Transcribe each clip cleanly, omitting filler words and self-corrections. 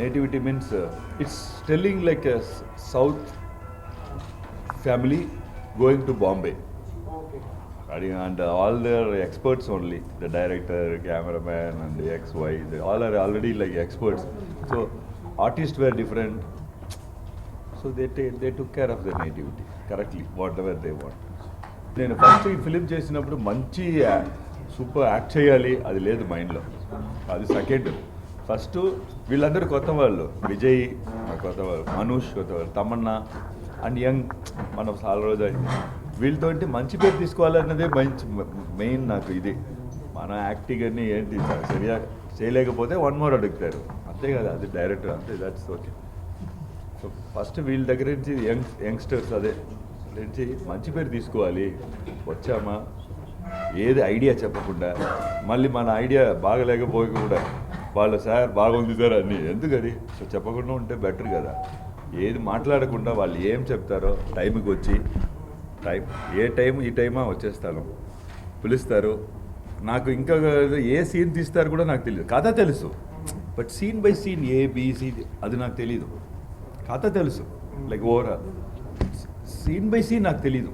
Nativity means it's telling like a south family going to Bombay. And all their experts only, the director, cameraman and the XY, they all are already like experts. So artists were different, so they took care of their nativity correctly, whatever they want. నేను first ఈ film చేసినప్పుడు మంచి super act చేయాలి అది లేదు మైండ్లో, అది second. First వీళ్ళందరూ కొత్త వాళ్ళు, విజయ్ కొత్త వాళ్ళు, మనూష్ కొత్త వాళ్ళు, తమన్నా అండ్ యంగ్ మనం చాలా రోజు అయింది. వీళ్ళతో మంచి పేరు తీసుకోవాలన్నదే మంచి మెయిన్ నాకు ఇది. మన యాక్టింగ్ అన్నీ ఏంటి సరిగా చేయలేకపోతే వన్ మోర్ అడుగుతారు, అంతే కదా, అది డైరెక్టర్ అంతే, దట్స్ ఓకే. సో ఫస్ట్ వీళ్ళ దగ్గర నుంచి యంగ్స్టర్స్ అదే నుంచి మంచి పేరు తీసుకోవాలి. వచ్చామా ఏది ఐడియా చెప్పకుండా, మళ్ళీ మన ఐడియా బాగలేకపోకుండా వాళ్ళు సార్ బాగుంది సార్ అని ఎందుకని సో చెప్పకుండా ఉంటే బెటర్ కదా. ఏది మాట్లాడకుండా వాళ్ళు ఏం చెప్తారో టైంకి వచ్చి ఏ టైం ఈ టైమా వచ్చేస్తాను, పిలుస్తారు. నాకు ఇంకా ఏ సీన్ తీస్తారు కూడా నాకు తెలియదు, కథ తెలుసు but scene by scene A B C అది నాకు తెలీదు. కథ తెలుసు like overall, scene by scene నాకు తెలీదు.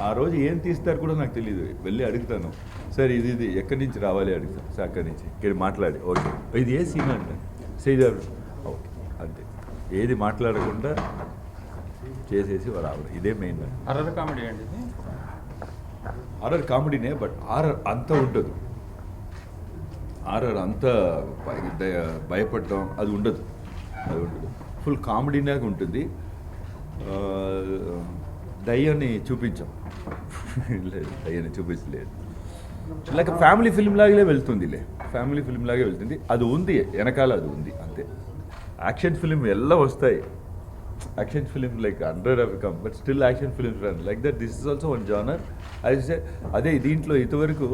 ఆ రోజు ఏం తీస్తారు కూడా నాకు తెలియదు. వెళ్ళి అడుగుతాను, సార్ ఇది ఎక్కడి నుంచి రావాలి అడుగుతాను, సార్ అక్కడి నుంచి ఇక్కడ మాట్లాడి ఓకే ఇది ఏ సీన్ అంటే శ్రీదేవి ఓకే అంతే. ఏది మాట్లాడకుండా చేసేసి రావాలి, ఇదే మెయిన్. హర్రర్ కామెడీ అండి, హారర్ కామెడీనే బట్ హారర్ అంత ఉండదు. హారర్ అంత భయపడటం అది ఉండదు, ఫుల్ కామెడీలాగా ఉంటుంది. దయ్యాన్ని చూపించాం లేదు, దయ్యాన్ని చూపించలేదు. లైక్ ఫ్యామిలీ ఫిల్మ్ లాగే వెళ్తుందిలే, ఫ్యామిలీ ఫిల్మ్ లాగే వెళ్తుంది. అది ఉంది వెనకాల, అది ఉంది అంతే. యాక్షన్ ఫిల్మ్ ఎలా వస్తాయి, action film like 100 have come, but still action films run like that. This is also one genre. I say అదే దీంట్లో ఇంతవరకు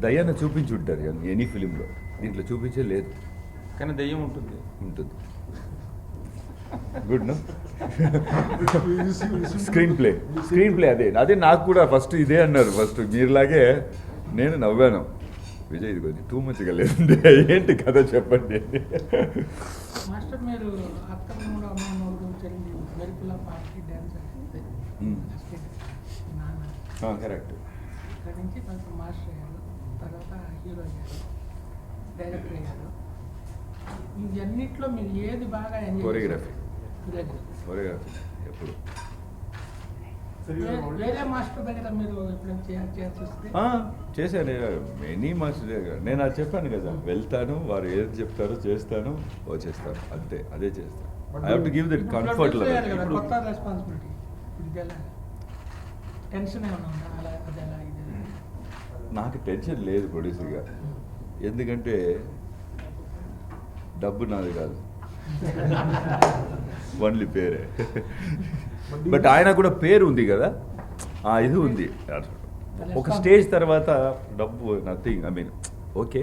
దయ్యాన్ని చూపించుంటారు ఎనీ ఫిలింలో, దీంట్లో చూపించే లేదు, కానీ దయ్యం ఉంటుంది. Good no. స్క్రీన్ ప్లే అదే నాకు కూడా ఫస్ట్ ఇదే అన్నారు. ఫస్ట్ మీరులాగే నేను నవ్వాను, విజయ్ ఇది కొంచెం టూ మచ్గా లేదండి, ఏంటి కథ చెప్పండి. మాస్టర్ మీరు అత్తమ్మ అమ్మమ్మడు చెల్లి వెలుపుల పార్టీ డ్యాన్స్ నాన్న కరెక్ట్. ఇక్కడ నుంచి కొంచెం మాస్టర్ అయ్యారు, తర్వాత హీరో అయ్యారు, డైరెక్టర్ అయ్యారు. ఇవన్నిట్లో మీరు ఏది బాగా ఎంజాయ్? కొరియోగ్రఫీ ఎప్పుడు వేరే మాస్టర్ దగ్గర మీరు ఎప్పుడైనా చేస్తే? చేశాను మెనీ మాస్టర్ దగ్గర. నేను అది చెప్పాను కదా, వెళ్తాను, వారు ఏది చెప్తారో చేస్తాను, వచ్చేస్తాను అంతే, అదే చేస్తాను. I have to give that comfort level. కొత్త రెస్పాన్సిబిలిటీ టెన్షన్ ఏమైనా ఉందా? అలా అది ఎలా ఇది? నాకు టెన్షన్ లేదు ప్రొడ్యూసర్గా, ఎందుకంటే డబ్బు నాది కాదు, ఓన్లీ పేరే. బట్ ఆయన కూడా పేరు ఉంది కదా, ఇది ఉంది. ఒక స్టేజ్ తర్వాత డబ్బు నథింగ్, ఐ మీన్ ఓకే.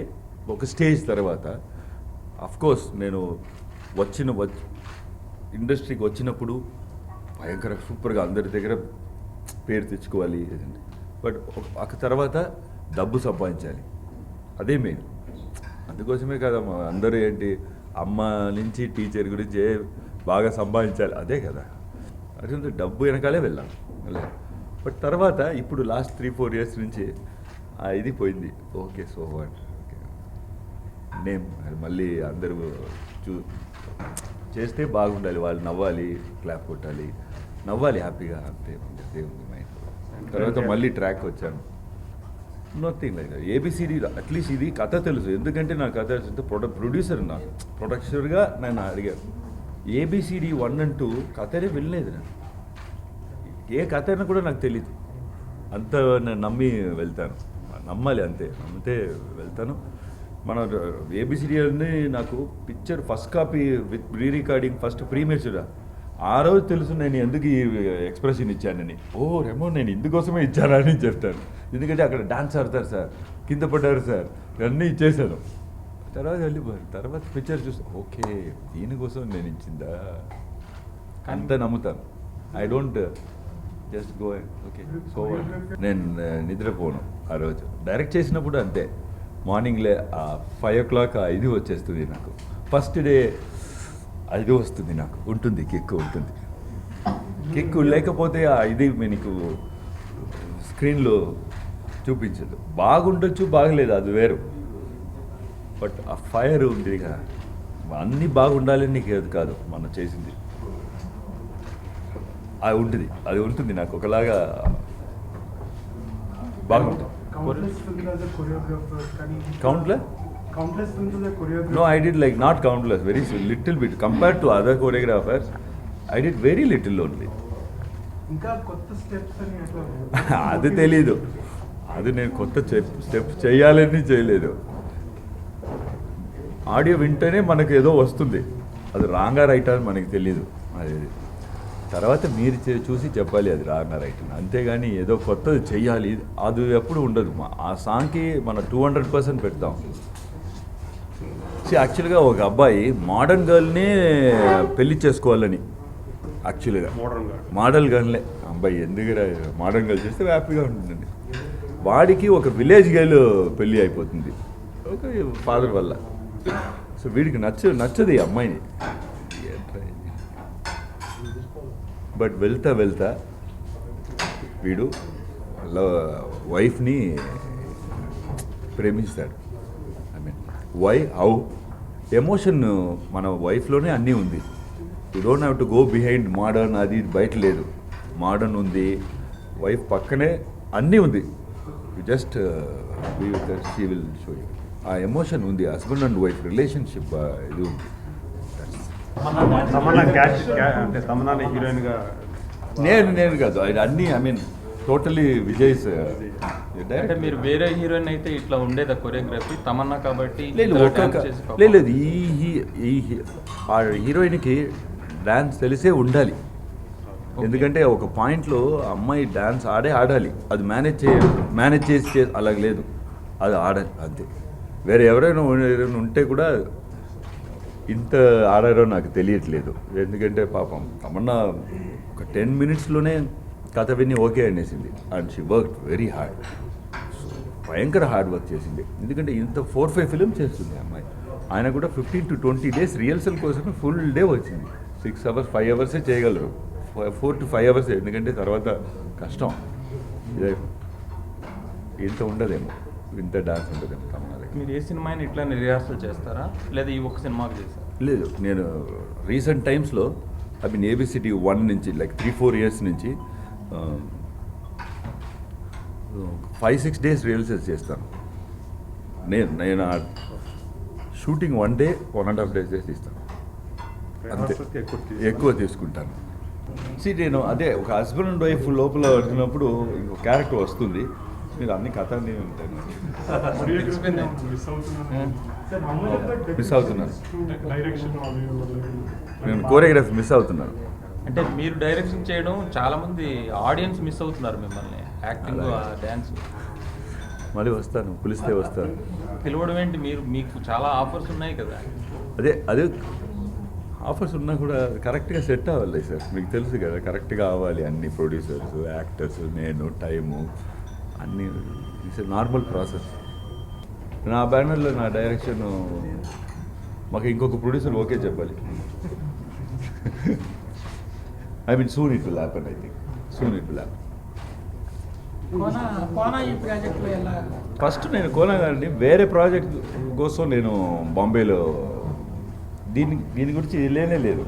ఒక స్టేజ్ తర్వాత అఫ్కోర్స్ నేను ఇండస్ట్రీకి వచ్చినప్పుడు భయంకర సూపర్గా అందరి దగ్గర పేరు తెచ్చుకోవాలి, బట్ ఒక తర్వాత డబ్బు సంపాదించాలి, అదే మెయిన్. అందుకోసమే కదా అందరూ ఏంటి అమ్మ నుంచి టీచర్ గురించి బాగా సంపాదించాలి, అదే కదా. అదే డబ్బు వెనకాలే వెళ్ళాం. బట్ తర్వాత ఇప్పుడు లాస్ట్ 3-4 years నుంచి ఇది పోయింది. Okay so what, okay name మళ్ళీ అందరూ చేస్తే బాగుండాలి, వాళ్ళు నవ్వాలి, క్లాప్ కొట్టాలి, నవ్వాలి హ్యాపీగా, అంతే అదే ఉంది మైండ్. తర్వాత మళ్ళీ ట్రాక్ వచ్చాను, నథింగ్ లైక్ ఏబిసిడి. అట్లీస్ట్ ఇది కథ తెలుసు, ఎందుకంటే నాకు కథ తెలుసు. ప్రొడ్యూసర్ నాకు ప్రొడక్టర్గా నేను అడిగాను. ఏబిసిడి 1 and 2 కథనే వెళ్ళలేదు, నాకు ఏ కథ అయినా కూడా నాకు తెలీదు. అంత నేను నమ్మి వెళ్తాను, నమ్మాలి అంతే, నమ్మితే వెళ్తాను. మన ఏబిసిడి అని నాకు picture first copy with pre recording first premiere చూడ ఆ రోజు తెలుసు నేను ఎందుకు ఈ ఎక్స్ప్రెషన్ ఇచ్చానని. ఓ రేమో నేను ఇందుకోసమే ఇచ్చానని చెప్తాను, ఎందుకంటే అక్కడ డాన్స్ ఆడతారు సార్, కింద పడ్డారు సార్, అన్నీ ఇచ్చేసాను. తర్వాత వెళ్ళిపోయారు. తర్వాత పిక్చర్ చూస్తే ఓకే దీనికోసం నేను ఇచ్చిందా, అంత నమ్ముతాను. I don't just go okay so. నేను నిద్రపోను ఆ రోజు. డైరెక్ట్ చేసినప్పుడు అంతే, మార్నింగ్లే 5 o'clock ఇది వచ్చేస్తుంది నాకు. ఫస్ట్ డే అది వస్తుంది, నాకు ఉంటుంది, కిక్ ఉంటుంది. కిక్ లేకపోతే ఇది మీకు స్క్రీన్లో చూపించదు. బాగుండొచ్చు, బాగలేదు, అది వేరు. బట్ ఆ ఫైర్ ఉంది కదా, అన్నీ బాగుండాలని నీకు ఏది కాదు మనం చేసింది. అది ఉంటుంది నాకు ఒకలాగా బాగుంటుంది. Countless films as a choreographer. No, I did like not countless, very little bit. Compared to other choreographers, I did very little only. ఇంకా కొత్త స్టెప్స్ అని అట్లా అది తెలీదు, అది నేను కొత్త స్టెప్ చేయాలని చేయలేదు. ఆడియో వింటేనే మనకు ఏదో వస్తుంది, అది రాంగా రైట్ అని మనకి తెలీదు. అది తర్వాత మీరు చూసి చెప్పాలి అది రాంగా రైట్ అని. అంతేగాని ఏదో కొత్తది చెయ్యాలి అది ఎప్పుడు ఉండదు. ఆ సాంగ్కి మనం 200% పెడతాం. యాక్చువల్గా ఒక అబ్బాయి మోడర్న్ గర్ల్ని పెళ్లి చేసుకోవాలని, యాక్చువల్గా మోడల్ గర్ల్నే అబ్బాయి ఎందుకు మోడర్న్ గర్ల్ చేస్తే హ్యాపీగా ఉంటుందండి. వాడికి ఒక విలేజ్ గర్ల్ పెళ్ళి అయిపోతుంది ఒక ఫాదర్ వల్ల. సో వీడికి నచ్చదు ఈ అమ్మాయిని. బట్ వెళ్తా వీడు వైఫ్ని ప్రేమిస్తాడు. ఐ మీన్ హౌ ఎమోషన్ మన వైఫ్లోనే అన్నీ ఉంది. You don't have to go behind modern, అది బయట లేదు. మోడర్న్ ఉంది, వైఫ్ పక్కనే అన్నీ ఉంది. You just she will show you. ఆ ఎమోషన్ ఉంది, హస్బెండ్ అండ్ వైఫ్ రిలేషన్షిప్ ఇది ఉంది. తమన్నా హీరోయిన్గా నేను కాదు, అది అన్నీ ఐ మీన్ టోటలీ విజయ్స్. అంటే మీరు వేరే హీరోయిన్ అయితే ఇట్లా ఉండేదా కొరియోగ్రఫీ? తమన్నా కాబట్టి లేదు లేదు, ఈ ఆ హీరోయిన్కి డ్యాన్స్ తెలిసే ఉండాలి. ఎందుకంటే ఒక పాయింట్లో అమ్మాయి డ్యాన్స్ ఆడాలి. అది మేనేజ్ చేసి అలాగ లేదు, అది ఆడాలి అంతే. వేరే ఎవరైనా ఉంటే కూడా ఇంత ఆడారో నాకు తెలియట్లేదు. ఎందుకంటే పాపం తమన్నా ఒక 10 minutesలోనే కథ విని ఓకే అనేసింది. And she work very hard, భయంకర హార్డ్ వర్క్ చేసింది. ఎందుకంటే ఇంత 4-5 ఫిల్మ్ చేస్తుంది అమ్మాయి. ఆయన కూడా 15 to 20 days రిహర్సల్ కోసమే ఫుల్ డే వచ్చింది. 6 hours 5 hours చేయగలరు, 4 to 5 hours. ఎందుకంటే తర్వాత కష్టం, ఇదే ఇంత ఉండదేమో, ఇంత డాన్స్ ఉండదేమో తమన్నా. మీరు ఏ సినిమాని ఇట్లా రిహార్సల్ చేస్తారా, లేదా ఈ ఒక్క సినిమాకి చేస్తారా? లేదు, నేను రీసెంట్ టైమ్స్లో ఐ మీన్ ఏబిసిటీ 1 నుంచి లైక్ 3-4 years నుంచి 5-6 days రిహర్సల్స్ చేస్తాను. నేను షూటింగ్ 1 day 1.5 days తీస్తాను అంతే, ఎక్కువ తీసుకుంటాను. నేను అదే ఒక హస్బెండ్ అండ్ వైఫ్ లోపల వచ్చినప్పుడు ఇంకో క్యారెక్టర్ వస్తుంది. మీరు అన్ని కథ అన్నీ ఉంటాయి, మిస్ అవుతున్నాను. నేను కోరియోగ్రఫీ మిస్ అవుతున్నాను. అంటే మీరు డైరెక్షన్ చేయడం చాలా మంది ఆడియన్స్ మిస్ అవుతున్నారు మిమ్మల్ని, యాక్టింగ్, డ్యాన్స్. మళ్ళీ వస్తాను, పిలిస్తే వస్తాను. పిలవడం ఏంటి? మీకు చాలా ఆఫర్స్ ఉన్నాయి కదా. అదే ఆఫర్స్ ఉన్నా కూడా కరెక్ట్గా సెట్ అవ్వాలి సార్. మీకు తెలుసు కదా, కరెక్ట్గా అవ్వాలి అన్ని ప్రొడ్యూసర్స్, యాక్టర్స్, నేను, టైము అన్నీ. It's normal process. నా బ్యానర్లో నా డైరెక్షన్ మాకు ఇంకొక ప్రొడ్యూసర్ ఓకే చెప్పాలి. I mean soon it will happen. I think soon it will happen. First నేను కోనా గారిని వేరే ప్రాజెక్ట్ కోసం నేను బాంబేలో దీని గురించి లేనే లేదు.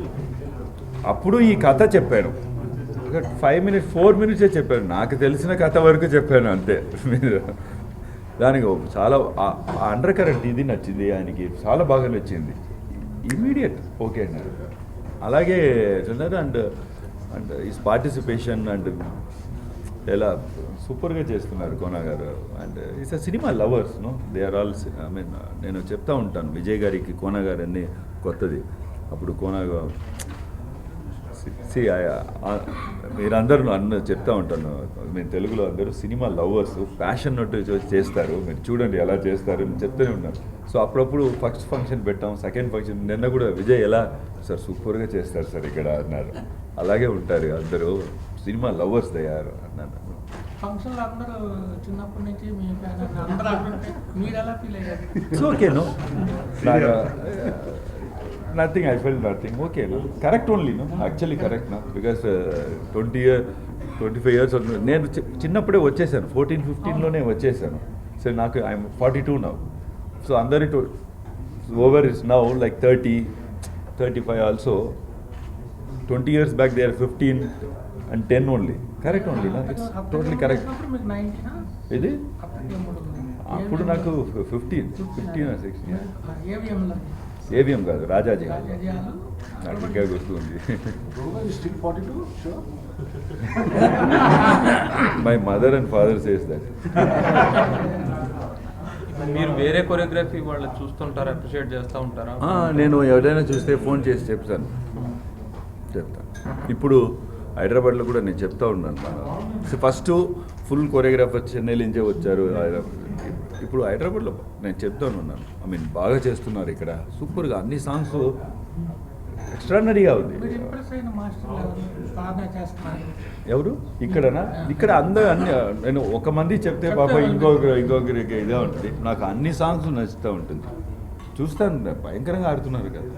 అప్పుడు ఈ కథ చెప్పాను, 5 minutes 4 minutes చెప్పాను. నాకు తెలిసిన కథ వరకు చెప్పాను అంతే. మీరు దానికి చాలా అండర్ కరెంట్ ఇది నచ్చింది ఆయనకి, చాలా బాగా నచ్చింది. ఇమీడియట్ ఓకే అన్నారు. అలాగే చూన్నారు. అండ్ ఈస్ పార్టిసిపేషన్ అండ్ ఎలా సూపర్గా చేస్తున్నారు Kona garu. And is a cinema lovers, no they are all. I mean నేను చెప్తా ఉంటాను, విజయ్ గారికి కోనా గారు అన్నీ కొత్తది. అప్పుడు కోనా మీరందరూ చెప్తా ఉంటాను, మేము తెలుగులో అందరూ సినిమా లవర్స్, ప్యాషన్ నట్టు చేస్తారు. మీరు చూడండి ఎలా చేస్తారు అని చెప్తూనే ఉన్నాను. సో అప్పుడప్పుడు ఫస్ట్ ఫంక్షన్ పెట్టాం, సెకండ్ ఫంక్షన్ నిన్న కూడా విజయ్ ఎలా సార్ సూపర్గా చేస్తారు సార్ ఇక్కడ అన్నారు. అలాగే ఉంటారు అందరూ, సినిమా లవర్స్ తయారు అన్నారు. ఫంక్షన్లో అందరూ చిన్నప్పటి నుంచి మీ అందరూ మీరు ఎలా ఫీల్ అయ్యారు? It's okay, no nothing, I felt nothing. Okay, no? Correct only, no? Actually correct, no? Because 25 years నేను చిన్నప్పుడే వచ్చేసాను, 14-15లోనే వచ్చేసాను. సో నాకు ఐఎమ్ 42 నౌ. సో అందరి over is now like 30-35 also. 20 years back they are 15 and 10 only. Correct only, no? It's totally correct. మీకు 90 ఇది అప్పటికే మూడు అప్పుడు నాకు 15 or 16. ఏవిఎంలో ఏవిఎం కాదు, రాజాజీ. రాజాజీయాలు నాకు ఇంకా గుర్తుంది. Still 42 sure. My mother and father says that. మీరు వేరే కొరియోగ్రఫీ వాళ్ళు చూస్తుంటారా, అప్రిషియేట్ చేస్తూ ఉంటారా? నేను ఎవరైనా చూస్తే ఫోన్ చేసి చెప్తాను. ఇప్పుడు హైదరాబాద్లో కూడా నేను చెప్తా ఉన్నాను. ఫస్ట్ ఫుల్ కొరియోగ్రాఫర్ చెన్నై నుంచే వచ్చారు. ఇప్పుడు హైదరాబాద్లో నేను చెప్తాను ఉన్నాను. ఐ మీన్ బాగా చేస్తున్నారు ఇక్కడ, సూపర్గా అన్ని సాంగ్స్ ఎక్స్ట్రాడినరీగా ఉంది. మీరు ఇంప్రెస్ అయిన మాస్టర్లు ఎవరు బాగా చేస్తున్నారు? ఎవరు ఇక్కడనా? ఇక్కడ అందరూ అన్ని నేను ఒక మంది చెప్తే పాప ఇంకొకరికి ఇదే ఉంటుంది. నాకు అన్ని సాంగ్స్ నచ్చుతూ ఉంటుంది. చూస్తాను, భయంకరంగా ఆడుతున్నారు కదా,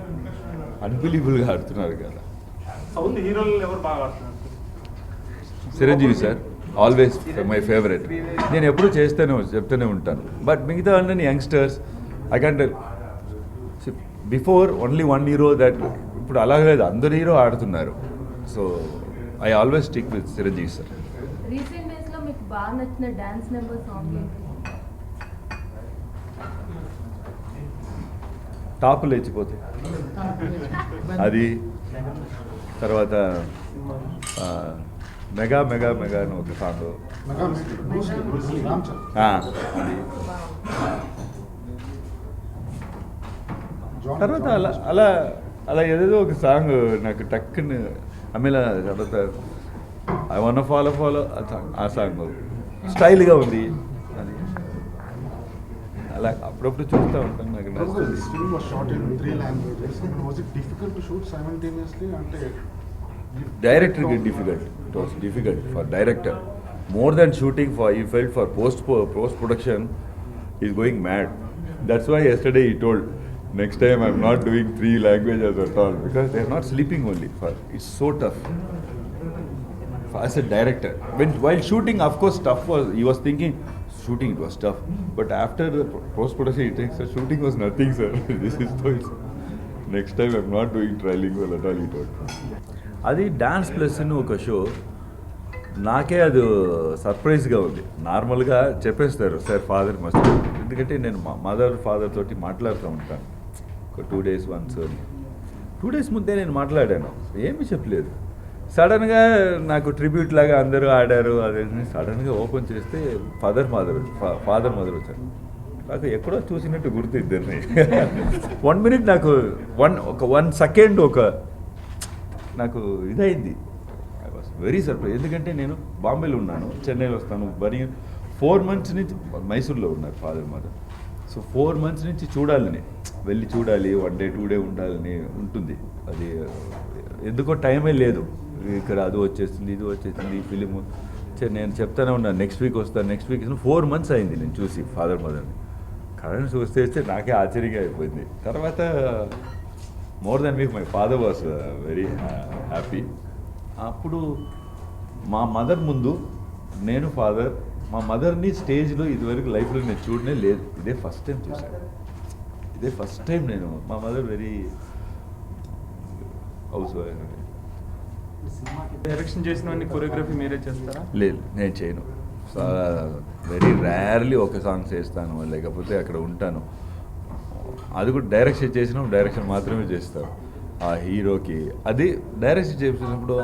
అన్బిలీవబుల్గా ఆడుతున్నారు కదా. సౌండ్ హీరోలు ఎవరు బాగా ఆడుతున్నారు? Chiranjeevi sir always my favourite. నేను ఎప్పుడు చెప్తూనే ఉంటాను. బట్ మిగతా అన్ని youngsters I can tell before only one hero that. ఇప్పుడు అలాగే లేదు, అందరు హీరో ఆడుతున్నారు. So I always stick with Chiranjeevi sir. Recent days లో మీకు బాగా నచ్చిన డాన్స్ నెంబర్ సాంగ్ ఏంటి? టాప్ లేచిపోతే అది, తర్వాత మెగా మెగా మెగా అని ఒక సాంగ్, అది. తర్వాత అలా అలా అలా ఏదేదో ఒక సాంగ్ నాకు టక్కుని అమిలా తర్వాత ఐ వన్ ఫాలో ఆ సాంగ్ స్టైల్గా ఉంది. అది అలా అప్పుడప్పుడు చూస్తూ ఉంటాను, నాకు నచ్చుతుంది. Film was shot in 3 languages. Was it difficult to shoot simultaneously? అంటే డైరెక్టర్కి difficult, it was difficult for director more than shooting. For he felt for post production is going mad. That's why yesterday he told next time I'm not doing 3 languages at all because they are not sleeping only. It's so tough as a director. While shooting, of course, he was thinking shooting it was tough, but after the post production he thinks sir, shooting was nothing sir. This is so next time I'm not doing trilingual at all, he told. అది dance plus అని ఒక show, నాకే అది సర్ప్రైజ్గా ఉంది. నార్మల్గా చెప్పేస్తారు sir father must, ఎందుకంటే నేను మా మదర్ ఫాదర్ తోటి మాట్లాడుతూ ఉంటాను ఒక 2 days once. 2 days ముందే నేను మాట్లాడాను, ఏమీ చెప్పలేదు. సడన్గా నాకు ట్రిబ్యూట్ లాగా అందరూ ఆడారు. అదే సడన్గా ఓపెన్ చేస్తే ఫాదర్ మదర్ వచ్చారు. నాకు ఎక్కడో చూసినట్టు గుర్తు ఇద్దరిని. 1 minute నాకు 1 second నాకు ఇదైంది. I was very surprise. ఎందుకంటే నేను బాంబేలో ఉన్నాను, చెన్నైలో వస్తాను. 4 months నుంచి మైసూర్లో ఉన్నారు ఫాదర్ మదర్. సో 4 months నుంచి వెళ్ళి చూడాలి, 1 day 2 day ఉండాలని ఉంటుంది. అది ఎందుకో టైమే లేదు. ఇక్కడ అది వచ్చేస్తుంది, ఇది వచ్చేస్తుంది, ఈ ఫిలిము. నేను చెప్తానే ఉన్నాను నెక్స్ట్ వీక్ వస్తాను. 4 months అయింది నేను చూసి ఫాదర్ మదర్ని. కరెంట్ చూస్తే నాకే ఆశ్చర్యంగా అయిపోయింది. తర్వాత more than week my father was very happy. అప్పుడు మా మదర్ ముందు నేను ఫాదర్, మా మదర్ని స్టేజ్లో ఇదివరకు లైఫ్లో నేను చూడనే లేదు. ఇదే ఫస్ట్ టైం చూశాను. ఇదే ఫస్ట్ టైం నేను. మా mother very house wife. Direction చేసినవన్నీ కొరియోగ్రఫీ మీరే చేస్తారా? లేదు, నేను చేయను. వెరీ రేర్లీ ఒక సాంగ్ చేస్తాను, లేకపోతే అక్కడ ఉంటాను. అది కూడా డైరెక్షన్ మాత్రమే చేస్తాను ఆ హీరోకి. అది డైరెక్షన్ చేసినప్పుడు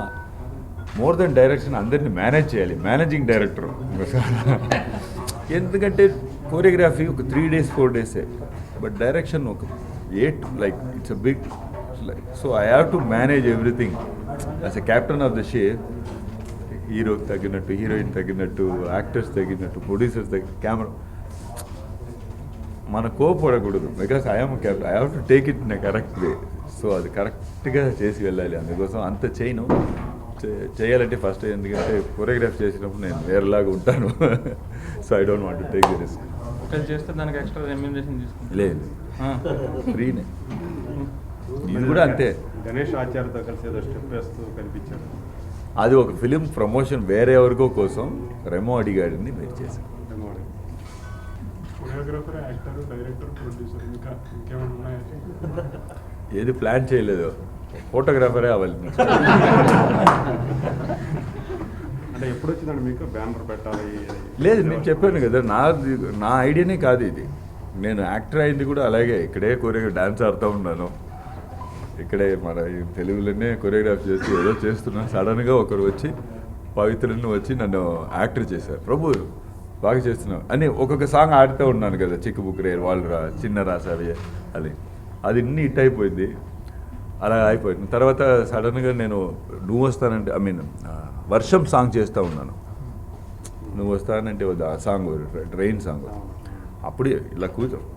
మోర్ దెన్ డైరెక్షన్ అందరినీ మేనేజ్ చేయాలి, మేనేజింగ్ డైరెక్టర్. ఎందుకంటే కొరియోగ్రఫీ ఒక 3 days 4 days, బట్ డైరెక్షన్ ఒక 8, like it's a big. So I have to manage everything as a captain of the ship. హీరోకి తగ్గినట్టు, హీరోయిన్ తగ్గినట్టు, యాక్టర్స్ తగ్గినట్టు, ప్రొడ్యూసర్స్ కెమెరా. మన కోపడకూడదు, because I'm captain. I have to take it in a correct way. So అది కరెక్ట్గా చేసి వెళ్ళాలి. అందుకోసం అంత చేయను. చేయాలంటే ఫస్ట్, ఎందుకంటే కొరియోగ్రాఫ్ చేసినప్పుడు నేను వేరేలాగా ఉంటాను. So I don't want to take the risk. ఒకవేళ చేస్తే దానికి ఎక్స్ట్రా రెమ్యూనరేషన్ తీసుకుంటారు? లేదు, ఫ్రీనే. ఇది కూడా అంతే. గణేష్ ఆచార్యతో కలిసి ఏదో స్టెప్ వేస్తూ కనిపించారు. అది ఒక ఫిలిం ప్రమోషన్ వేరే ఎవరికో కోసం రెమో అడిగాడని మీరు చేశారు. కొరియోగ్రాఫర్, యాక్టర్, డైరెక్టర్, ప్రొడ్యూసర్ ఇంకా ఇంకేమైనా ఉన్నాయా? ఏది ప్లాన్ చేయలేదు, ఫోటోగ్రాఫరే అవ్వాలి. అంటే ఎప్పుడు వచ్చిందండి మీకు బ్యానర్ పెట్టాలి? లేదు, నేను చెప్పాను కదా, నా ఐడియానే కాదు ఇది. నేను యాక్టర్ అయింది కూడా అలాగే, ఇక్కడే డాన్స్ ఆడుతూ ఉన్నాను, ఇక్కడే మన తెలుగులోనే కొరియోగ్రాఫ్ చేసి ఏదో చేస్తున్నాను. సడన్గా ఒకరు వచ్చి పవిత్రను వచ్చి నన్ను యాక్టర్ చేశారు. ప్రభు బాగా చేస్తున్నావు అని ఒక్కొక్క సాంగ్ ఆడుతూ ఉన్నాను కదా, చిక్కుబుక్రే వాళ్ళు చిన్న రాసావి అది ఇన్ని హిట్ అయిపోయింది. అలా అయిపోయింది. తర్వాత సడన్గా నేను నువ్వు వస్తానంటే వర్షం సాంగ్ చేస్తూ ఉన్నాను. నువ్వు వస్తానంటే ఆ సాంగ్ ట్రైన్ సాంగ్, అప్పుడే ఇలా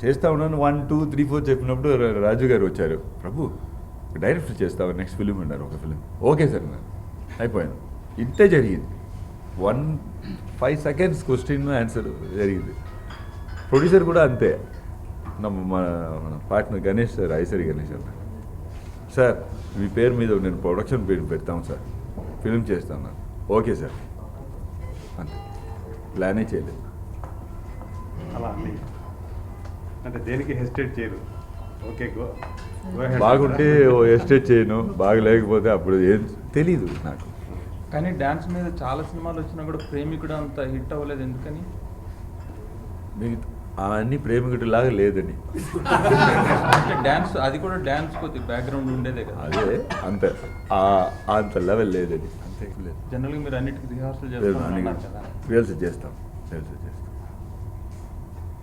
చేస్తూ ఉన్నాను. 1, 2, 3, 4 చెప్పినప్పుడు రాజు గారు వచ్చారు. ప్రభు డైరెక్ట్ చేస్తావా, నెక్స్ట్ ఫిలిం అన్నారు. ఒక ఫిలిం ఓకే సార్ నేను అయిపోయాను. ఇంతే జరిగింది. 5 seconds క్వశ్చన్ ఆన్సర్ జరిగింది. ప్రొడ్యూసర్ కూడా అంతే. మన పార్ట్నర్ గణేష్ సార్, ఐసరి గణేష్ అన్న, సార్ మీ పేరు మీద నేను ప్రొడక్షన్ పేరు పెడతాం సార్, ఫిలిం చేస్తాను. ఓకే సార్ అంతే, ప్లానే చేయలేదు. అలా అన్ని అంటే దేనికి హెసిటేట్ చేయరు. ఓకే బాగుంటే ఎస్టేట్ చేయను, బాగలేకపోతే అప్పుడు ఏం తెలీదు నాకు. కానీ డ్యాన్స్ మీద చాలా సినిమాలు వచ్చినా కూడా ప్రేమికుడు అంత హిట్ అవ్వలేదు, ఎందుకని? మిగతా అవన్నీ ప్రేమికుడిలాగా లేదని. అంటే డ్యాన్స్, అది కూడా డ్యాన్స్ కొద్దిగా బ్యాక్గ్రౌండ్ ఉండేదే కదా. అదే అంత అంత లెవెల్ లేదని, అంతే లేదు. జనరల్గా మీరు అన్నిటికీ రిహార్సల్ చేస్తున్నారు కదా. రిహర్సల్ చేస్తాం.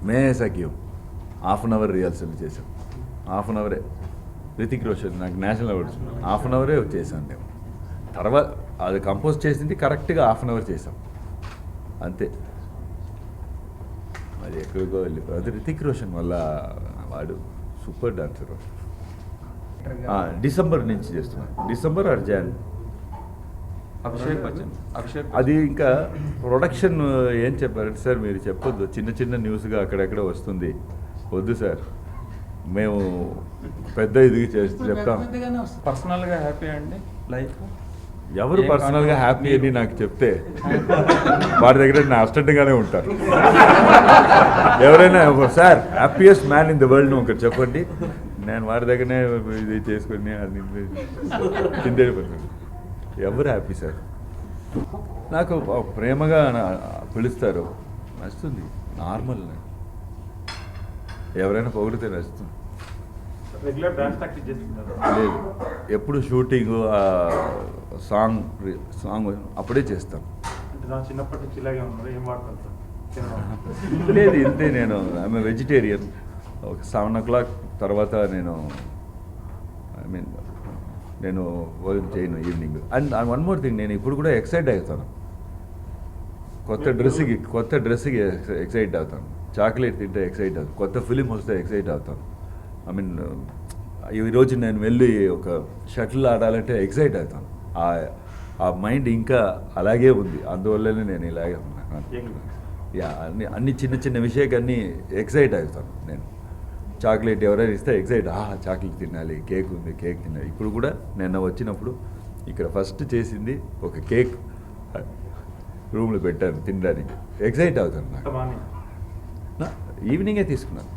మే సఖ్యం హాఫ్ అన్ అవర్ రిహర్సల్ చేసాం. హాఫ్ అన్ అవరే. రితిక్ రోషన్ నాకు నేషనల్ అవార్డ్స్, హాఫ్ అన్ అవరే చేసాం మేము. తర్వాత అది కంపోజ్ చేసింది కరెక్ట్గా హాఫ్ అన్ అవర్ చేసాం అంతే. అది ఎక్కడికో వెళ్ళి అది రితిక్ రోషన్ వల్ల, వాడు సూపర్ డాన్సర్. డిసెంబర్ నుంచి చేస్తున్నాను, December or Jan. Abhishek Bachchan అది ఇంకా ప్రొడక్షన్ ఏం చెప్పారంటే, సార్ మీరు చెప్పొద్దు, చిన్న న్యూస్గా అక్కడెక్కడ వస్తుంది, వద్దు సార్, మేము పెద్ద ఇది చెప్తాం. పర్సనల్గా హ్యాపీ అండి లైఫ్? ఎవరు పర్సనల్గా హ్యాపీ అని నాకు చెప్తే వారి దగ్గర నా అసిస్టెంట్గానే ఉంటారు. ఎవరైనా sir happiest man in the world ఒకటి చెప్పండి, నేను వారి దగ్గరనే ఇది చేసుకుని అది కిందే ఎవరు హ్యాపీ సార్? నాకు ప్రేమగా పిలుస్తారు, నచ్చుతుంది, నార్మల్. ఎవరైనా పొగిడితే నచ్చుతుంది. రెగ్యులర్ డాన్స్ ప్రాక్టీస్ చేస్తుంటారు? లేదు, ఎప్పుడు షూటింగ్ సాంగ్ అప్పుడే చేస్తాం. అంటే నా చిన్నప్పటి నుంచి ఇలాగే ఉన్నారు, ఏం వాడతారు? లేదు, ఇంతే. నేను ఐఎమ్ వెజిటేరియన్. ఒక 7 o'clock తర్వాత నేను నేను వర్క్ చేయను ఈవినింగ్. అండ్ 1 more thing, నేను ఇప్పుడు కూడా ఎక్సైట్ అవుతాను. కొత్త డ్రెస్కి ఎక్సైట్ అవుతాను. చాక్లెట్ తింటే ఎక్సైట్ అవుతాను. కొత్త ఫిలిం వస్తే ఎక్సైట్ అవుతాను. ఈరోజు నేను వెళ్ళి ఒక షటిల్ ఆడాలంటే ఎక్సైట్ అవుతాను. ఆ మైండ్ ఇంకా అలాగే ఉంది, అందువల్లనే నేను ఇలాగే ఉన్నాను. అన్ని చిన్న విషయాలన్నీ ఎక్సైట్ అవుతాను నేను. చాక్లెట్ ఎవరైనా ఇస్తే ఎక్సైట్, చాక్లెట్ తినాలి, కేక్ ఉంది, కేక్ తినాలి. ఇప్పుడు కూడా నిన్న వచ్చినప్పుడు ఇక్కడ ఫస్ట్ చేసింది ఒక కేక్ రూమ్లో పెట్టాను తినడానికి. ఎక్సైట్ అవుతాను. నాకు ఈవినింగే తీసుకున్నాను.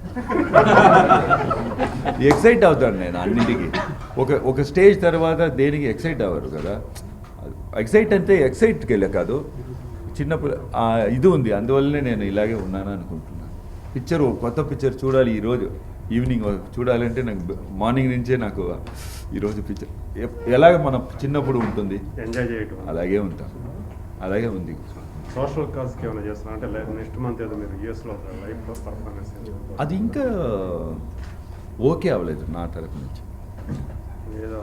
ఎక్సైట్ అవుతాను నేను అన్నింటికి. ఒక స్టేజ్ తర్వాత దేనికి ఎక్సైట్ అవ్వరు కదా. ఎక్సైట్ అంటే ఎక్సైట్కి వెళ్ళే కాదు, చిన్నప్పుడు ఇది ఉంది, అందువల్లనే నేను ఇలాగే ఉన్నాను అనుకుంటున్నాను. కొత్త పిక్చర్ చూడాలి ఈరోజు ఈవినింగ్ చూడాలంటే నాకు మార్నింగ్ నుంచే నాకు ఈరోజు పిక్చర్ ఎలాగ మన చిన్నప్పుడు ఉంటుంది ఎంజాయ్ చేయటం అలాగే ఉంటాను, అలాగే ఉంది. సోషల్ కాజ్కి ఏమైనా చేస్తున్నా అంటే నెక్స్ట్ మంత్ ఏదో మీరు యూఎస్లో లైఫ్లో పర్ఫార్మెన్స్ అది ఇంకా ఓకే అవ్వలేదు నా తరపు నుంచి. ఏదో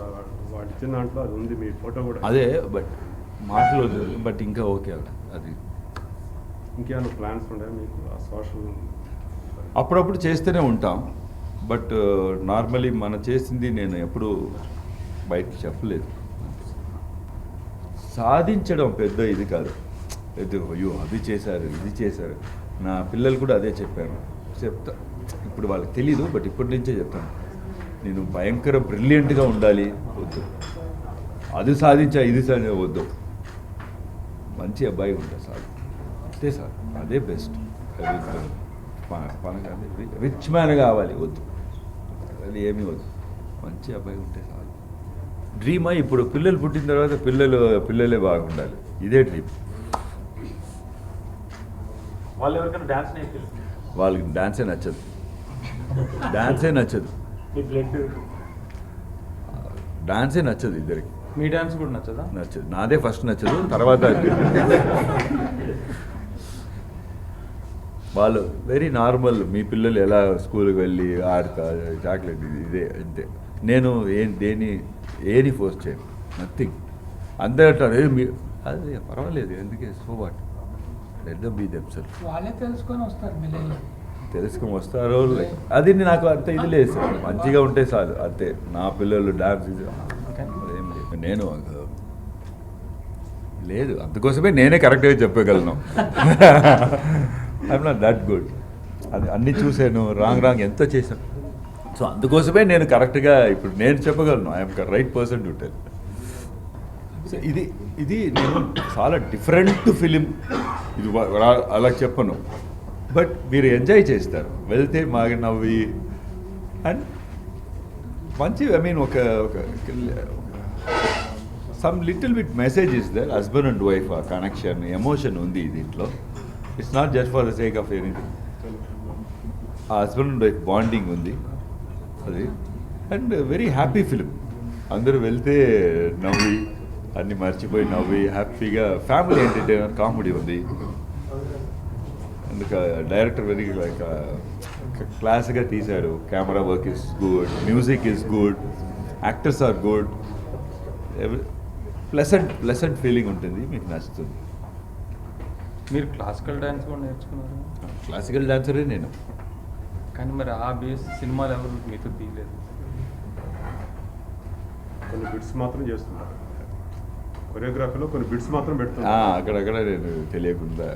వాడు ఇచ్చిన దాంట్లో అది ఉంది, మీ ఫోటో కూడా అదే, బట్ మాటలు బట్ ఇంకా ఓకే అవ్వలేదు. అది ఇంకేమైనా ప్లాన్స్ ఉండే మీకు సోషల్? అప్పుడప్పుడు చేస్తూనే ఉంటాం, బట్ నార్మలీ మన చేసింది నేను ఎప్పుడూ బయటకు చెప్పలేదు. సాధించడం పెద్ద ఇది కాదు, అయ్యో అది చేశారు ఇది చేశారు. నా పిల్లలు కూడా అదే చెప్తా. ఇప్పుడు వాళ్ళకి తెలీదు, బట్ ఇప్పటి నుంచే చెప్తాను. నేను భయంకర బ్రిలియంట్గా ఉండాలి వద్దు, అది సాధించా ఇది సాధించా వద్దు, మంచి అబ్బాయి ఉంటే సార్ అంతే సార్, అదే బెస్ట్. రిచ్ మ్యాన్ కావాలి వద్దు, అది ఏమీ వద్దు, మంచి అబ్బాయి ఉంటే చాలు. డ్రీమా ఇప్పుడు పిల్లలు పుట్టిన తర్వాత పిల్లలే బాగుండాలి, ఇదే డ్రీమ్. వాళ్ళు ఎవరికైనా డాన్స్ నేర్పారు? వాళ్ళకి డాన్సే నచ్చదు, డాన్సే నచ్చదు, మీ బ్లడ్ డాన్సే నచ్చదు ఇద్దరికి. మీ డాన్స్ కూడా నచ్చదా? నచ్చదు, నాదే ఫస్ట్ నచ్చదు, తర్వాత వాళ్ళు వెరీ నార్మల్. మీ పిల్లలు ఎలా స్కూల్కి వెళ్ళి ఆడతా చాక్లెట్ ఇదే అంతే. నేను ఏని ఫోర్స్ చేయను, నథింగ్. అందరూ అంటారు మీ అదే పర్వాలేదు, ఎందుకే so what, let them be themself. వాళ్ళే తెలుసుకొని వస్తారు మిల్లెల్లో. తెలుసుకొని వస్తారో అది నాకు అంత ఇది లేదు సార్, మంచిగా ఉంటే చాలు అంతే. నా పిల్లలు డాన్స్ ఏం లేదు, నేను లేదు, అందుకోసమే నేనే కరెక్ట్గా చెప్పగలను. ఐఎమ్ నాట్ దట్ గుడ్, అది అన్నీ చూశాను, రాంగ్ ఎంత చేశాను. సో అందుకోసమే నేను కరెక్ట్గా ఇప్పుడు నేను చెప్పగలను, I'm right person to tell. So ఇది నేను చాలా డిఫరెంట్ ఫిలిం, ఇది అలా చెప్పను, బట్ మీరు ఎంజాయ్ చేస్తారు వెళ్తే మాకు నవ్వి. అండ్ మంచి ఐ మీన్ ఒక some little bit message is there, husband and wife ఆ కనెక్షన్ ఎమోషన్ ఉంది దీంట్లో. It's not just for the sake of anything, ఆ హస్బెండ్ అండ్ వైఫ్ బాండింగ్ ఉంది అది. అండ్ వెరీ హ్యాపీ ఫిలిం, అందరూ వెళ్తే నవ్వి అన్నీ మర్చిపోయి నవ్వి హ్యాపీగా ఫ్యామిలీ ఎంటర్టైనర్ కామెడీ ఉంది. అందుక డైరెక్టర్ వెరీ లైక్ క్లాస్గా తీశారు, camera work is good, music is good, actors are good, pleasant feeling ఉంటుంది, మీకు నచ్చుతుంది. మీరు క్లాసికల్ డాన్స్ కూడా నేర్చుకున్నారు, క్లాసికల్ డాన్సరే నేను. కానీ మరి ఆ బేస్ సినిమాలు ఎవరు మీతో తీయలేదు. కొన్ని బిట్స్ మాత్రం చేస్తున్నారు, కొరియోగ్రఫీలో కొన్ని బిట్స్ మాత్రం పెడుతున్నారు. అక్కడక్కడ నేను తెలియకుండా